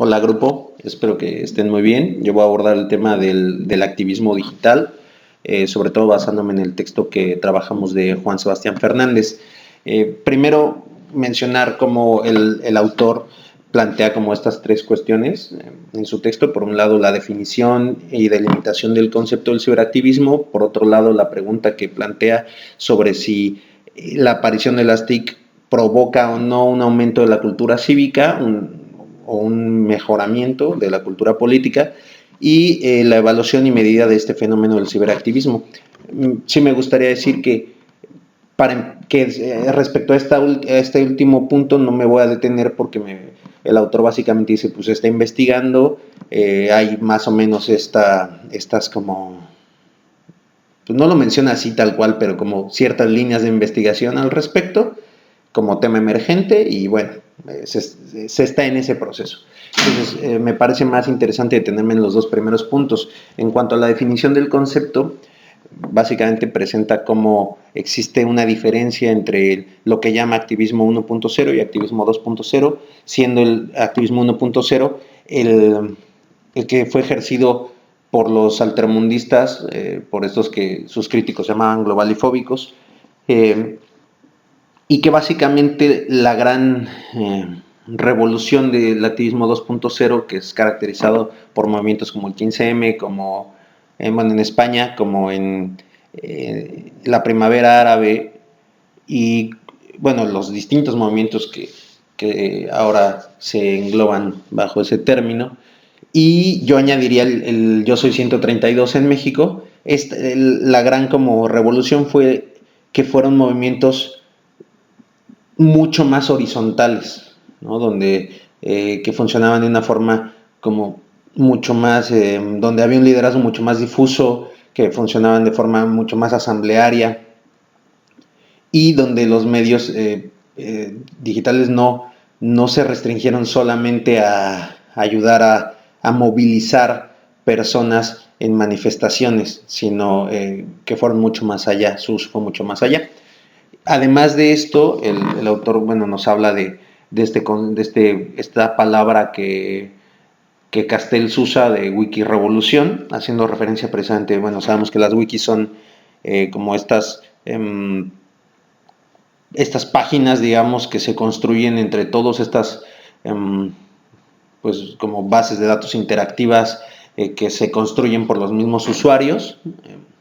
Hola grupo, espero que estén muy bien. Yo voy a abordar el tema del activismo digital, sobre todo basándome en el texto que trabajamos de Juan Sebastián Fernández. Primero mencionar cómo el autor plantea como estas tres cuestiones en su texto. Por un lado, la definición y delimitación del concepto del ciberactivismo. Por otro lado, la pregunta que plantea sobre si la aparición de las TIC provoca o no un aumento de la cultura cívica, o un mejoramiento de la cultura política, y la evaluación y medida de este fenómeno del ciberactivismo. Sí me gustaría decir que respecto a este último punto no me voy a detener porque el autor básicamente dice, pues está investigando, hay más o menos estas como, pues no lo menciona así tal cual, pero como ciertas líneas de investigación al respecto, como tema emergente, y bueno, se está en ese proceso. Entonces, me parece más interesante detenerme en los dos primeros puntos. En cuanto a la definición del concepto, básicamente presenta cómo existe una diferencia entre lo que llama activismo 1.0 y activismo 2.0, siendo el activismo 1.0 el que fue ejercido por los altermundistas, por estos que sus críticos llamaban globalifóbicos, y que básicamente la gran revolución del activismo 2.0, que es caracterizado por movimientos como el 15M, como bueno, en España, como en la primavera árabe, y bueno, los distintos movimientos que ahora se engloban bajo ese término. Y yo añadiría el Yo Soy 132 en México. La gran como revolución fue que fueron movimientos mucho más horizontales, ¿no? Donde que funcionaban de una forma como mucho más, donde había un liderazgo mucho más difuso, que funcionaban de forma mucho más asamblearia, y donde los medios digitales no se restringieron solamente a ayudar a movilizar personas en manifestaciones, sino que fueron mucho más allá, su uso fue mucho más allá. Además de esto, el autor, bueno, nos habla de esta palabra que Castells usa de Wikirevolución, haciendo referencia precisamente, bueno, sabemos que las wikis son como estas páginas, digamos, que se construyen entre todos estas, pues, como bases de datos interactivas que se construyen por los mismos usuarios.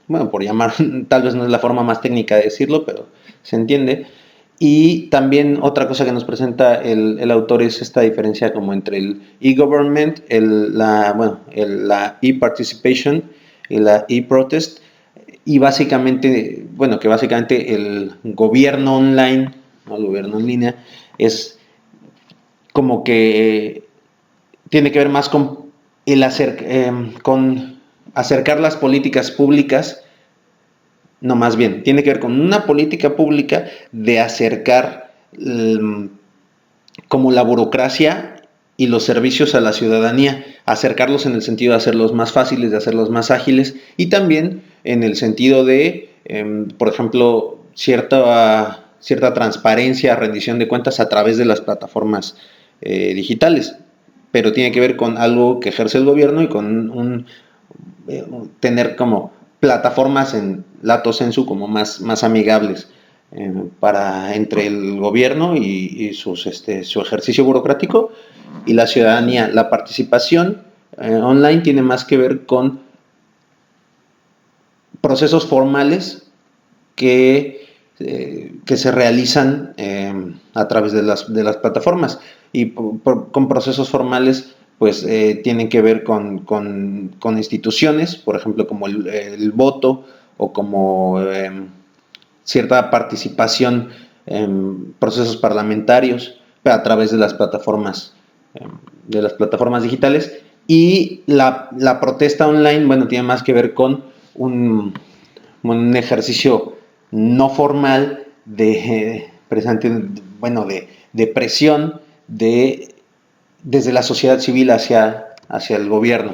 Bueno, por llamar, tal vez no es la forma más técnica de decirlo, pero se entiende. Y también otra cosa que nos presenta el autor es esta diferencia como entre el e-government, la e-participation y la e-protest, y básicamente, bueno, que básicamente el gobierno online, ¿no? El gobierno en línea, es como que tiene que ver más con con acercar las políticas públicas. No, más bien, tiene que ver con una política pública de acercar como la burocracia y los servicios a la ciudadanía, acercarlos en el sentido de hacerlos más fáciles, de hacerlos más ágiles, y también en el sentido de, por ejemplo, cierta transparencia, rendición de cuentas a través de las plataformas digitales, pero tiene que ver con algo que ejerce el gobierno y con tener como plataformas en lato sensu como más amigables para entre el gobierno y su ejercicio burocrático y la ciudadanía. La participación online tiene más que ver con procesos formales que se realizan a través de las plataformas, y con procesos formales pues tienen que ver con instituciones, por ejemplo como el voto, o como cierta participación en procesos parlamentarios a través de las plataformas digitales. Y la protesta online, bueno, tiene más que ver con un ejercicio no formal bueno, de presión desde la sociedad civil hacia el gobierno.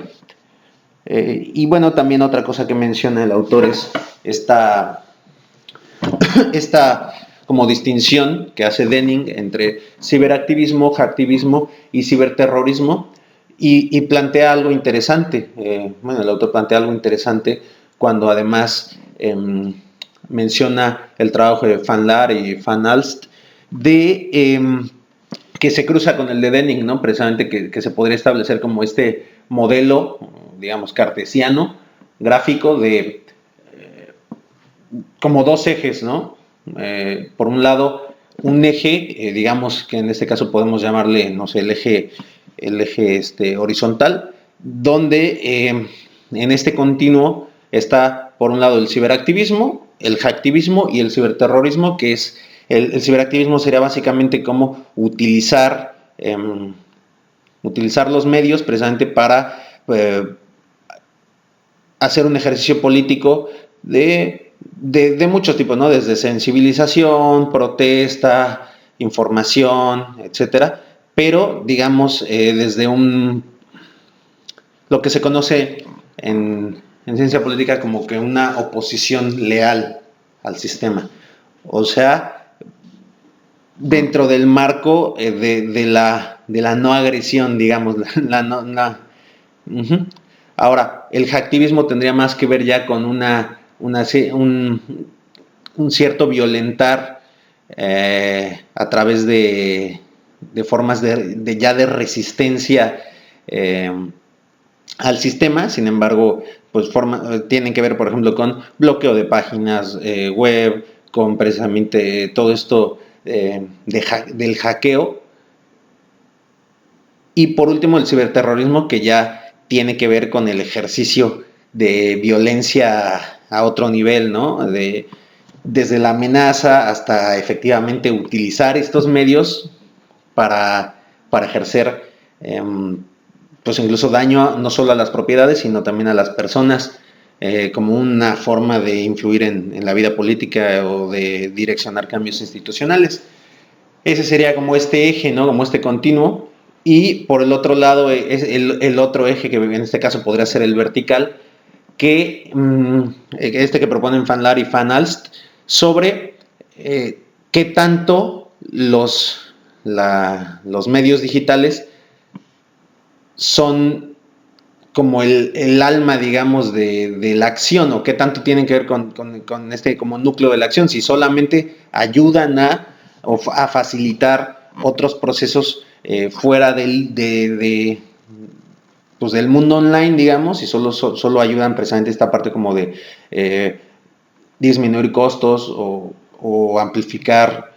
Y bueno, también otra cosa que menciona el autor es esta como distinción que hace Denning entre ciberactivismo, hacktivismo y ciberterrorismo, y plantea algo interesante. Bueno, el autor plantea algo interesante cuando además menciona el trabajo de Van Laar y Van Alst de que se cruza con el de Denning, ¿no? Precisamente que se podría establecer como este modelo, digamos, cartesiano, gráfico de como dos ejes, ¿no? Por un lado, un eje, digamos que en este caso podemos llamarle, no sé, el eje horizontal, donde en este continuo está, por un lado, el ciberactivismo, el hacktivismo y el ciberterrorismo, que es, el ciberactivismo sería básicamente como utilizar los medios precisamente para hacer un ejercicio político de muchos tipos, ¿no? Desde sensibilización, protesta, información, etcétera, pero digamos desde lo que se conoce en ciencia política como que una oposición leal al sistema. O sea, dentro del marco de la no agresión, digamos, uh-huh. Ahora, el hacktivismo tendría más que ver ya con un cierto violentar a través de formas de resistencia al sistema. Sin embargo, pues tienen que ver, por ejemplo, con bloqueo de páginas web, con precisamente todo esto del hackeo. Y por último, el ciberterrorismo, que ya tiene que ver con el ejercicio de violencia a otro nivel, ¿no? Desde la amenaza hasta efectivamente utilizar estos medios para ejercer, pues incluso daño no solo a las propiedades, sino también a las personas, como una forma de influir en la vida política o de direccionar cambios institucionales. Ese sería como este eje, ¿no? Como este continuo. Y por el otro lado, es el otro eje, que en este caso podría ser el vertical, que que proponen Van Laar y Van Alst, sobre qué tanto los medios digitales son como el alma, digamos, de la acción, o qué tanto tienen que ver con este como núcleo de la acción, si solamente ayudan a facilitar otros procesos fuera pues del mundo online, digamos, y solo ayudan precisamente esta parte como de disminuir costos o amplificar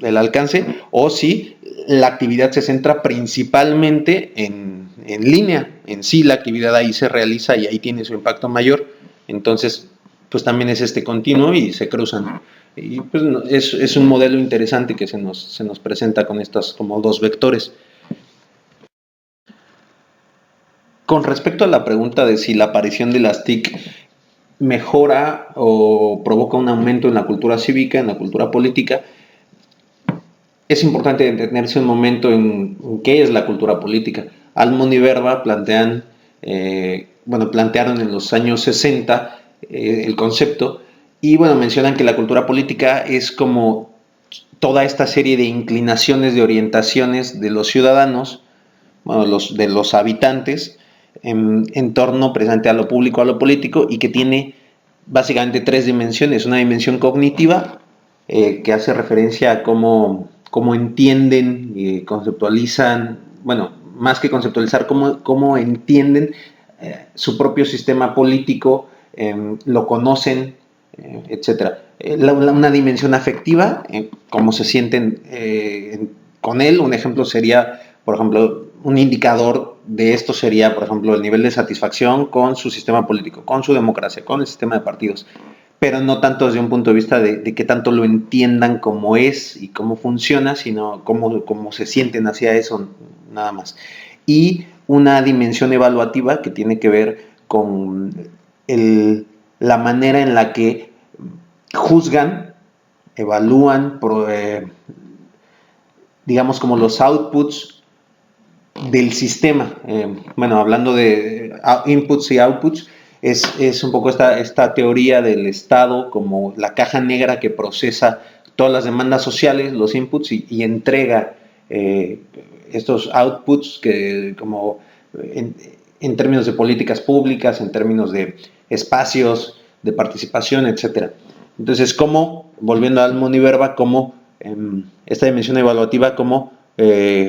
el alcance, o si la actividad se centra principalmente en línea. En sí la actividad ahí se realiza y ahí tiene su impacto mayor. Entonces, pues también es este continuo y se cruzan. Y pues es un modelo interesante que se nos presenta con estos como dos vectores. Con respecto a la pregunta de si la aparición de las TIC mejora o provoca un aumento en la cultura cívica, en la cultura política, es importante detenerse un momento en qué es la cultura política. Almond y Verba plantearon en los años 60 el concepto, y bueno, mencionan que la cultura política es como toda esta serie de inclinaciones, de orientaciones de los ciudadanos, bueno, de los habitantes, en torno precisamente a lo público, a lo político, y que tiene básicamente tres dimensiones. Una dimensión cognitiva, que hace referencia a cómo entienden y conceptualizan, bueno, más que conceptualizar, cómo entienden su propio sistema político, lo conocen, etcétera. Una dimensión afectiva, cómo se sienten con él. Un ejemplo sería, por ejemplo, un indicador de esto sería, por ejemplo, el nivel de satisfacción con su sistema político, con su democracia, con el sistema de partidos, pero no tanto desde un punto de vista de qué tanto lo entiendan como es y cómo funciona, sino cómo se sienten hacia eso, nada más. Y una dimensión evaluativa que tiene que ver con la manera en la que juzgan, evalúan, digamos, como los outputs del sistema. Bueno, hablando de inputs y outputs, es un poco esta teoría del Estado como la caja negra que procesa todas las demandas sociales, los inputs, y entrega estos outputs que como en términos de políticas públicas, en términos de espacios, de participación, etcétera. Entonces, cómo, volviendo al Moniverba, cómo esta dimensión evaluativa, cómo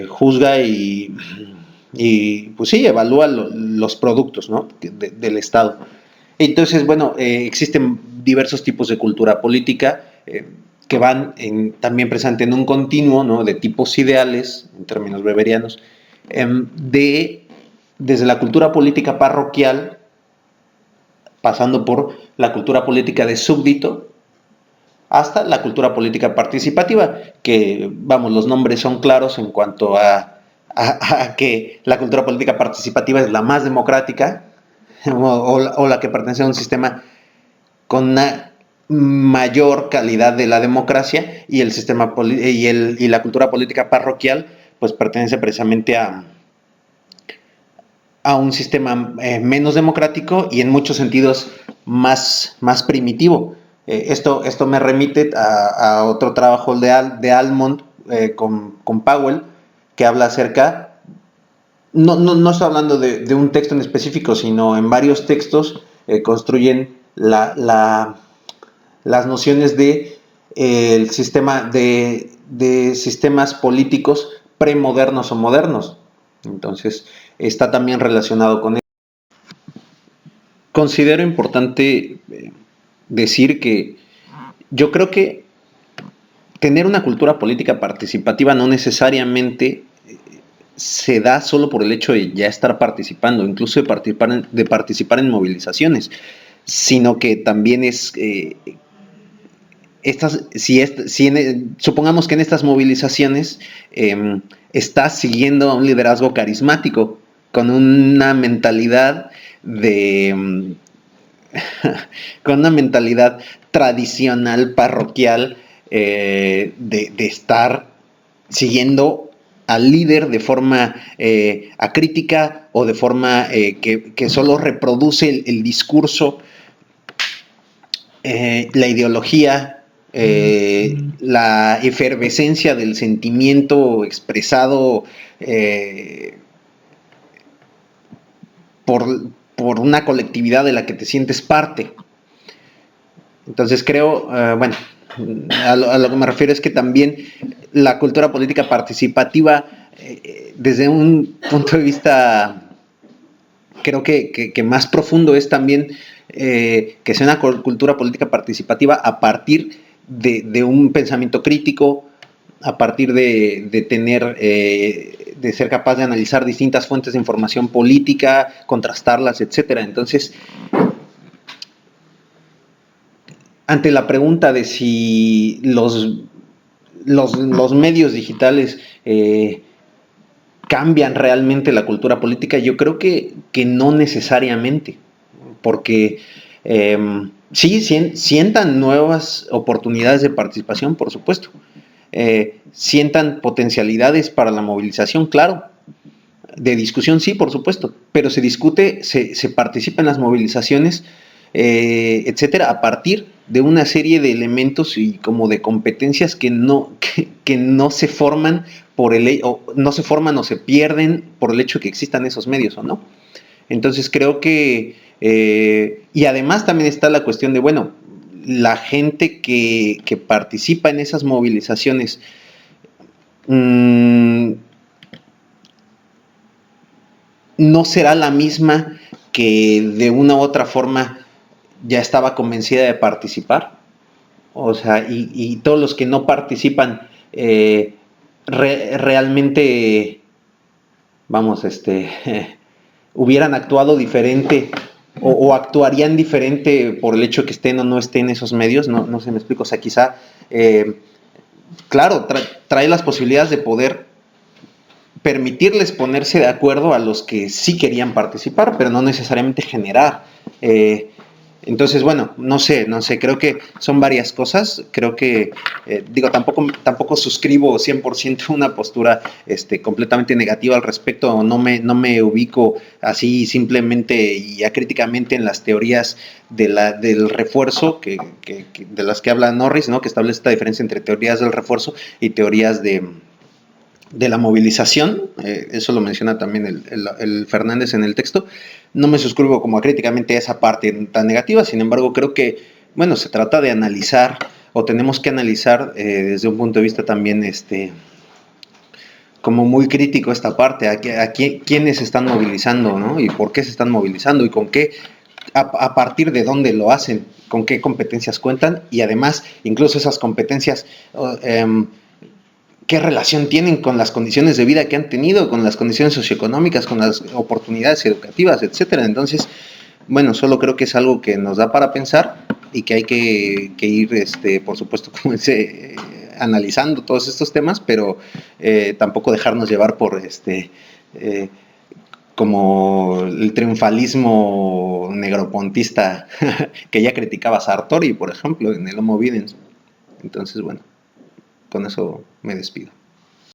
juzga y pues sí, evalúa los productos, ¿no? Del Estado. Entonces, bueno, existen diversos tipos de cultura política que van también presente en un continuo, ¿no? De tipos ideales, en términos weberianos, desde la cultura política parroquial, pasando por la cultura política de súbdito, hasta la cultura política participativa, que, vamos, los nombres son claros en cuanto a que la cultura política participativa es la más democrática, o la que pertenece a un sistema con una mayor calidad de la democracia, y el sistema y la cultura política parroquial pues pertenece precisamente a un sistema menos democrático y en muchos sentidos más primitivo. Esto me remite a otro trabajo de Almond con Powell, que habla acerca, no estoy hablando de un texto en específico, sino en varios textos construyen las nociones de el sistema de sistemas políticos premodernos o modernos. Entonces, está también relacionado con eso. Considero importante decir que yo creo que tener una cultura política participativa no necesariamente se da solo por el hecho de ya estar participando, incluso de participar en movilizaciones, sino que también es supongamos que en estas movilizaciones estás siguiendo a un liderazgo carismático con una mentalidad con una mentalidad tradicional parroquial, de estar siguiendo al líder de forma acrítica, o de forma que solo reproduce el discurso, la ideología, la efervescencia del sentimiento expresado por una colectividad de la que te sientes parte. Entonces creo, bueno, a lo que me refiero es que también la cultura política participativa, desde un punto de vista, creo que más profundo, es también que sea una cultura política participativa a partir de un pensamiento crítico, a partir de tener, de ser capaz de analizar distintas fuentes de información política, contrastarlas, etcétera. Entonces, ante la pregunta de si los medios digitales cambian realmente la cultura política, yo creo que no necesariamente, porque sí sientan nuevas oportunidades de participación, por supuesto, sientan potencialidades para la movilización, claro, de discusión, sí, por supuesto, pero se discute, se participa en las movilizaciones, etcétera, a partir de una serie de elementos y como de competencias que no se forman no se forman o se pierden por el hecho de que existan esos medios, ¿o no? Entonces creo que, y además también está la cuestión de, bueno, la gente que participa en esas movilizaciones, no será la misma que de una u otra forma ya estaba convencida de participar. O sea, y todos los que no participan realmente, vamos, hubieran actuado diferente o actuarían diferente por el hecho de que estén o no estén esos medios. No sé, me explico. O sea, quizá, claro, trae las posibilidades de poder permitirles ponerse de acuerdo a los que sí querían participar, pero no necesariamente generar. Entonces, bueno, no sé, creo que son varias cosas. Creo que, digo, tampoco suscribo 100% una postura completamente negativa al respecto. No me ubico así simplemente y acríticamente en las teorías del refuerzo de las que habla Norris, ¿no? Que establece esta diferencia entre teorías del refuerzo y teorías de de la movilización, eso lo menciona también el Fernández en el texto. No me suscribo como críticamente a esa parte tan negativa, sin embargo creo que, bueno, se trata de analizar, o tenemos que analizar desde un punto de vista también como muy crítico esta parte, quiénes se están movilizando, ¿no? Y por qué se están movilizando y con qué, a partir de dónde lo hacen, con qué competencias cuentan y además incluso esas competencias, qué relación tienen con las condiciones de vida que han tenido, con las condiciones socioeconómicas, con las oportunidades educativas, etcétera. Entonces, bueno, solo creo que es algo que nos da para pensar y que hay que ir, por supuesto, como analizando todos estos temas, pero tampoco dejarnos llevar por como el triunfalismo negropontista que ya criticaba Sartori, por ejemplo, en el Homo Videns. Entonces, bueno, con eso me despido.